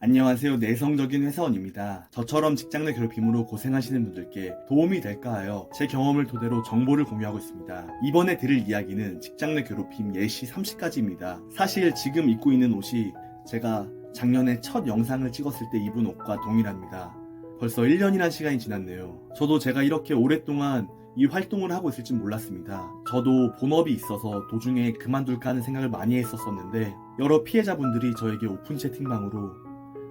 안녕하세요. 내성적인 회사원입니다. 저처럼 직장 내 괴롭힘으로 고생하시는 분들께 도움이 될까 하여 제 경험을 토대로 정보를 공유하고 있습니다. 이번에 들을 이야기는 직장 내 괴롭힘 예시 30가지입니다. 사실 지금 입고 있는 옷이 제가 작년에 첫 영상을 찍었을 때 입은 옷과 동일합니다. 벌써 1년이란 시간이 지났네요. 저도 제가 이렇게 오랫동안 이 활동을 하고 있을 줄 몰랐습니다. 저도 본업이 있어서 도중에 그만둘까 하는 생각을 많이 했었는데 여러 피해자분들이 저에게 오픈 채팅방으로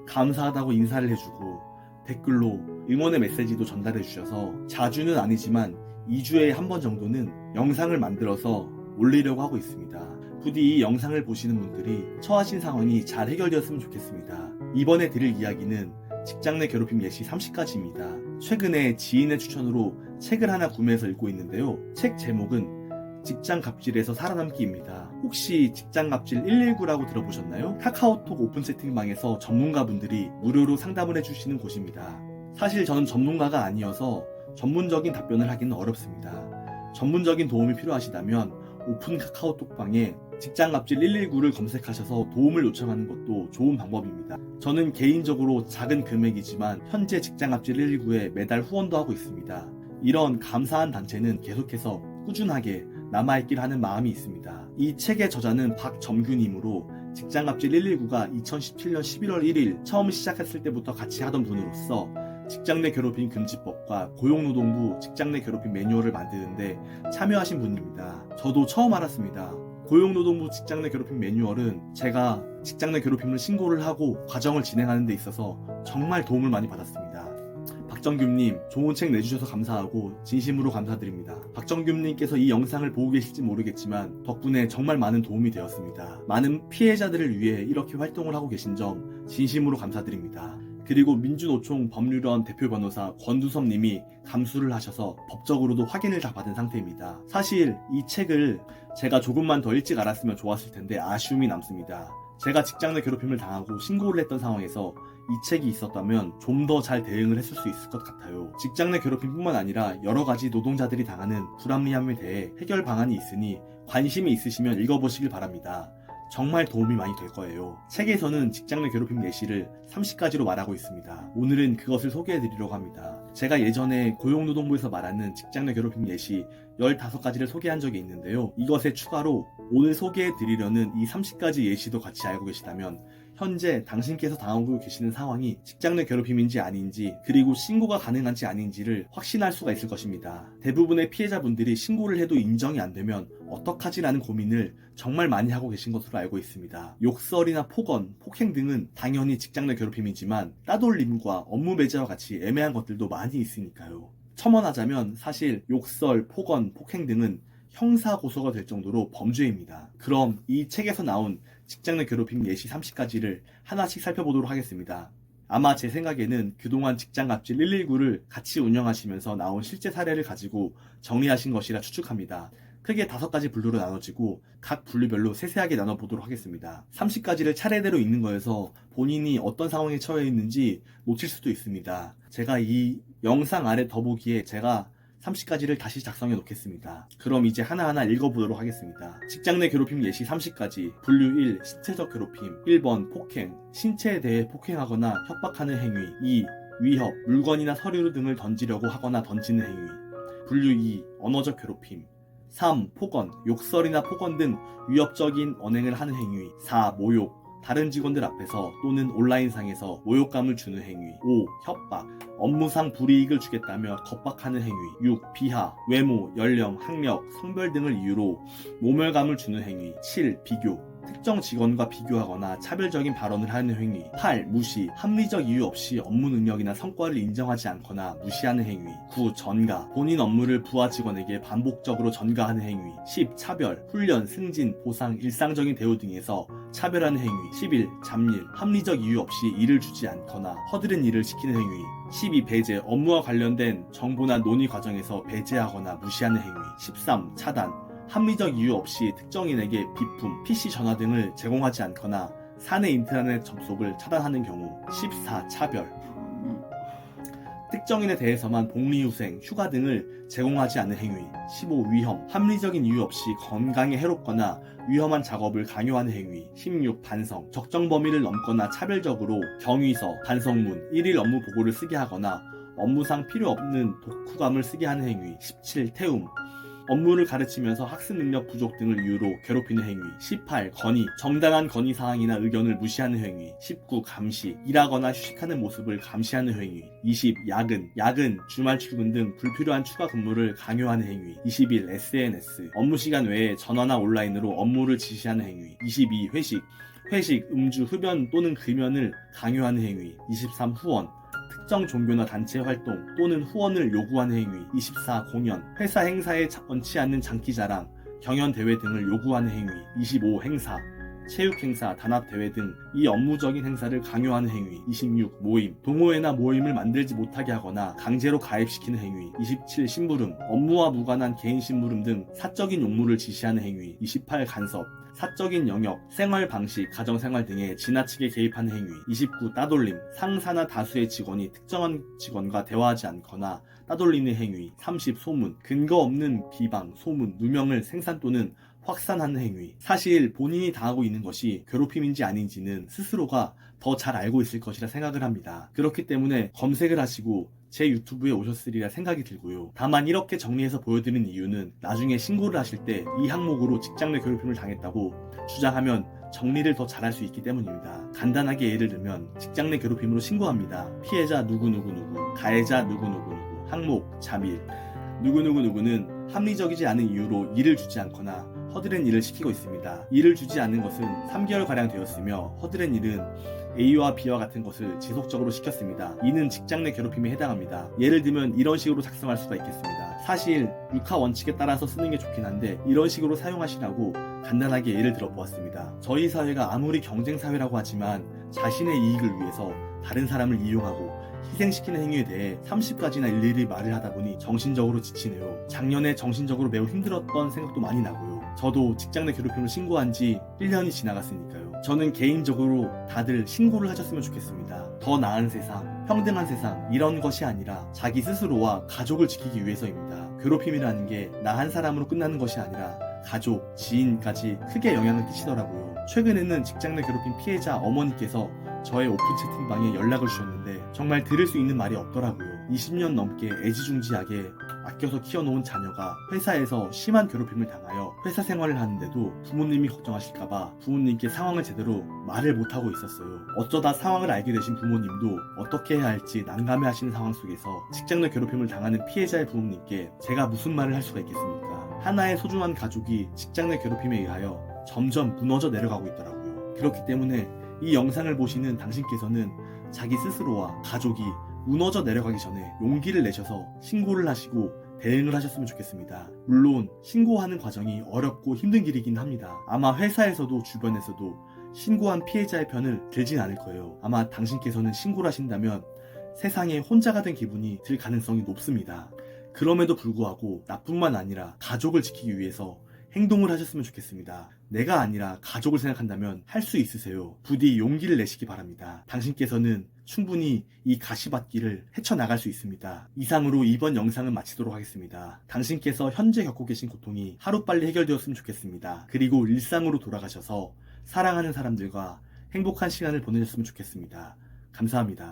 감사하다고 인사를 해주고 댓글로 응원의 메시지도 전달해 주셔서 자주는 아니지만 2주에 한 번 정도는 영상을 만들어서 올리려고 하고 있습니다. 부디 이 영상을 보시는 분들이 처하신 상황이 잘 해결되었으면 좋겠습니다. 이번에 드릴 이야기는 직장 내 괴롭힘 예시 30가지입니다. 최근에 지인의 추천으로 책을 하나 구매해서 읽고 있는데요. 책 제목은 직장 갑질에서 살아남기입니다. 혹시 직장 갑질 119라고 들어보셨나요? 카카오톡 오픈 채팅방에서 전문가분들이 무료로 상담을 해주시는 곳입니다. 사실 저는 전문가가 아니어서 전문적인 답변을 하기는 어렵습니다. 전문적인 도움이 필요하시다면 오픈 카카오톡방에 직장 갑질 119를 검색하셔서 도움을 요청하는 것도 좋은 방법입니다. 저는 개인적으로 작은 금액이지만 현재 직장 갑질 119에 매달 후원도 하고 있습니다. 이런 감사한 단체는 계속해서 꾸준하게 남아있길 하는 마음이 있습니다. 이 책의 저자는 박점규님으로 직장갑질 119가 2017년 11월 1일 처음 시작했을 때부터 같이 하던 분으로서 직장 내 괴롭힘 금지법과 고용노동부 직장 내 괴롭힘 매뉴얼을 만드는데 참여하신 분입니다. 저도 처음 알았습니다. 고용노동부 직장 내 괴롭힘 매뉴얼은 제가 직장 내 괴롭힘을 신고를 하고 과정을 진행하는 데 있어서 정말 도움을 많이 받았습니다. 박정규님, 좋은 책 내주셔서 감사하고 진심으로 감사드립니다. 박정규님께서 이 영상을 보고 계실지 모르겠지만 덕분에 정말 많은 도움이 되었습니다. 많은 피해자들을 위해 이렇게 활동을 하고 계신 점 진심으로 감사드립니다. 그리고 민주노총 법률원 대표 변호사 권두섭님이 감수를 하셔서 법적으로도 확인을 다 받은 상태입니다. 사실 이 책을 제가 조금만 더 일찍 알았으면 좋았을 텐데 아쉬움이 남습니다. 제가 직장 내 괴롭힘을 당하고 신고를 했던 상황에서 이 책이 있었다면 좀 더 잘 대응을 했을 수 있을 것 같아요. 직장 내 괴롭힘뿐만 아니라 여러 가지 노동자들이 당하는 불합리함에 대해 해결 방안이 있으니 관심이 있으시면 읽어보시길 바랍니다. 정말 도움이 많이 될 거예요. 책에서는 직장 내 괴롭힘 예시를 30가지로 말하고 있습니다. 오늘은 그것을 소개해드리려고 합니다. 제가 예전에 고용노동부에서 말하는 직장 내 괴롭힘 예시 15가지를 소개한 적이 있는데요. 이것에 추가로 오늘 소개해드리려는 이 30가지 예시도 같이 알고 계시다면 현재 당신께서 당하고 계시는 상황이 직장 내 괴롭힘인지 아닌지 그리고 신고가 가능한지 아닌지를 확신할 수가 있을 것입니다. 대부분의 피해자분들이 신고를 해도 인정이 안 되면 어떡하지라는 고민을 정말 많이 하고 계신 것으로 알고 있습니다. 욕설이나 폭언, 폭행 등은 당연히 직장 내 괴롭힘이지만 따돌림과 업무 배제와 같이 애매한 것들도 많이 있으니까요. 첨언하자면 사실 욕설, 폭언, 폭행 등은 형사고소가 될 정도로 범죄입니다. 그럼 이 책에서 나온 직장 내 괴롭힘 예시 30가지를 하나씩 살펴보도록 하겠습니다. 아마 제 생각에는 그동안 직장갑질 119를 같이 운영하시면서 나온 실제 사례를 가지고 정리하신 것이라 추측합니다. 크게 5가지 분류로 나눠지고 각 분류별로 세세하게 나눠보도록 하겠습니다. 30가지를 차례대로 읽는 거여서 본인이 어떤 상황에 처해 있는지 놓칠 수도 있습니다. 제가 이 영상 아래 더보기에 제가 30가지를 다시 작성해 놓겠습니다. 그럼 이제 하나하나 읽어보도록 하겠습니다. 직장 내 괴롭힘 예시 30가지. 분류 1. 신체적 괴롭힘. 1번 폭행. 신체에 대해 폭행하거나 협박하는 행위. 2. 위협. 물건이나 서류 등을 던지려고 하거나 던지는 행위. 분류 2. 언어적 괴롭힘. 3. 폭언. 욕설이나 폭언 등 위협적인 언행을 하는 행위. 4. 모욕. 다른 직원들 앞에서 또는 온라인상에서 모욕감을 주는 행위. 5. 협박. 업무상 불이익을 주겠다며 겁박하는 행위. 6. 비하. 외모, 연령, 학력, 성별 등을 이유로 모멸감을 주는 행위. 7. 비교. 특정 직원과 비교하거나 차별적인 발언을 하는 행위. 8. 무시. 합리적 이유 없이 업무 능력이나 성과를 인정하지 않거나 무시하는 행위. 9. 전가. 본인 업무를 부하 직원에게 반복적으로 전가하는 행위. 10. 차별. 훈련, 승진, 보상, 일상적인 대우 등에서 차별하는 행위. 11. 잡일. 합리적 이유 없이 일을 주지 않거나 허드렛 일을 시키는 행위. 12. 배제. 업무와 관련된 정보나 논의 과정에서 배제하거나 무시하는 행위. 13. 차단. 합리적 이유 없이 특정인에게 비품, PC 전화 등을 제공하지 않거나 사내 인터넷 접속을 차단하는 경우. 14. 차별. 특정인에 대해서만 복리후생, 휴가 등을 제공하지 않는 행위. 15. 위험, 합리적인 이유 없이 건강에 해롭거나 위험한 작업을 강요하는 행위. 16. 반성, 적정 범위를 넘거나 차별적으로 경위서, 반성문, 1일 업무 보고를 쓰게 하거나 업무상 필요 없는 독후감을 쓰게 하는 행위. 17. 태움, 업무를 가르치면서 학습 능력 부족 등을 이유로 괴롭히는 행위. 18. 건의, 정당한 건의사항이나 의견을 무시하는 행위. 19. 감시, 일하거나 휴식하는 모습을 감시하는 행위. 20. 야근, 주말 출근 등 불필요한 추가 근무를 강요하는 행위. 21. SNS, 업무시간 외에 전화나 온라인으로 업무를 지시하는 행위. 22. 회식, 음주, 흡연 또는 금연을 강요하는 행위. 23. 후원, 특정 종교나 단체 활동 또는 후원을 요구하는 행위. 24. 공연, 회사 행사에 원치 않는 장기자랑, 경연대회 등을 요구하는 행위. 25. 행사, 체육행사, 단합대회 등 이 업무적인 행사를 강요하는 행위. 26. 모임, 동호회나 모임을 만들지 못하게 하거나 강제로 가입시키는 행위. 27. 심부름, 업무와 무관한 개인 심부름 등 사적인 용무를 지시하는 행위. 28. 간섭, 사적인 영역, 생활 방식, 가정생활 등에 지나치게 개입하는 행위. 29. 따돌림, 상사나 다수의 직원이 특정한 직원과 대화하지 않거나 따돌리는 행위. 30. 소문, 근거 없는 비방, 소문, 누명을 생산 또는 확산하는 행위. 사실 본인이 당하고 있는 것이 괴롭힘인지 아닌지는 스스로가 더 잘 알고 있을 것이라 생각을 합니다. 그렇기 때문에 검색을 하시고 제 유튜브에 오셨으리라 생각이 들고요. 다만 이렇게 정리해서 보여드리는 이유는 나중에 신고를 하실 때 이 항목으로 직장 내 괴롭힘을 당했다고 주장하면 정리를 더 잘할 수 있기 때문입니다. 간단하게 예를 들면 직장 내 괴롭힘으로 신고합니다. 피해자 누구누구누구, 가해자 누구누구누구, 항목, 자밀. 누구누구누구는 합리적이지 않은 이유로 일을 주지 않거나 허드렛 일을 시키고 있습니다. 일을 주지 않는 것은 3개월가량 되었으며 허드렛 일은 A와 B와 같은 것을 지속적으로 시켰습니다. 이는 직장 내 괴롭힘에 해당합니다. 예를 들면 이런 식으로 작성할 수가 있겠습니다. 사실 육하 원칙에 따라서 쓰는 게 좋긴 한데 이런 식으로 사용하시라고 간단하게 예를 들어 보았습니다. 저희 사회가 아무리 경쟁사회라고 하지만 자신의 이익을 위해서 다른 사람을 이용하고 희생시키는 행위에 대해 30가지나 일일이 말을 하다 보니 정신적으로 지치네요. 작년에 정신적으로 매우 힘들었던 생각도 많이 나고요. 저도 직장 내 괴롭힘을 신고한 지 1년이 지나갔으니까요. 저는 개인적으로 다들 신고를 하셨으면 좋겠습니다. 더 나은 세상, 평등한 세상, 이런 것이 아니라 자기 스스로와 가족을 지키기 위해서입니다. 괴롭힘이라는 게 나 한 사람으로 끝나는 것이 아니라 가족, 지인까지 크게 영향을 끼치더라고요. 최근에는 직장 내 괴롭힘 피해자 어머니께서 저의 오픈 채팅방에 연락을 주셨는데 정말 들을 수 있는 말이 없더라고요. 20년 넘게 애지중지하게 아껴서 키워놓은 자녀가 회사에서 심한 괴롭힘을 당하여 회사 생활을 하는데도 부모님이 걱정하실까봐 부모님께 상황을 제대로 말을 못하고 있었어요. 어쩌다 상황을 알게 되신 부모님도 어떻게 해야 할지 난감해하시는 상황 속에서 직장 내 괴롭힘을 당하는 피해자의 부모님께 제가 무슨 말을 할 수가 있겠습니까? 하나의 소중한 가족이 직장 내 괴롭힘에 의하여 점점 무너져 내려가고 있더라고요. 그렇기 때문에 이 영상을 보시는 당신께서는 자기 스스로와 가족이 무너져 내려가기 전에 용기를 내셔서 신고를 하시고 대응을 하셨으면 좋겠습니다. 물론 신고하는 과정이 어렵고 힘든 길이긴 합니다. 아마 회사에서도 주변에서도 신고한 피해자의 편을 들진 않을 거예요. 아마 당신께서는 신고를 하신다면 세상에 혼자가 된 기분이 들 가능성이 높습니다. 그럼에도 불구하고 나뿐만 아니라 가족을 지키기 위해서 행동을 하셨으면 좋겠습니다. 내가 아니라 가족을 생각한다면 할 수 있으세요. 부디 용기를 내시기 바랍니다. 당신께서는 충분히 이 가시밭길을 헤쳐나갈 수 있습니다. 이상으로 이번 영상은 마치도록 하겠습니다. 당신께서 현재 겪고 계신 고통이 하루빨리 해결되었으면 좋겠습니다. 그리고 일상으로 돌아가셔서 사랑하는 사람들과 행복한 시간을 보내셨으면 좋겠습니다. 감사합니다.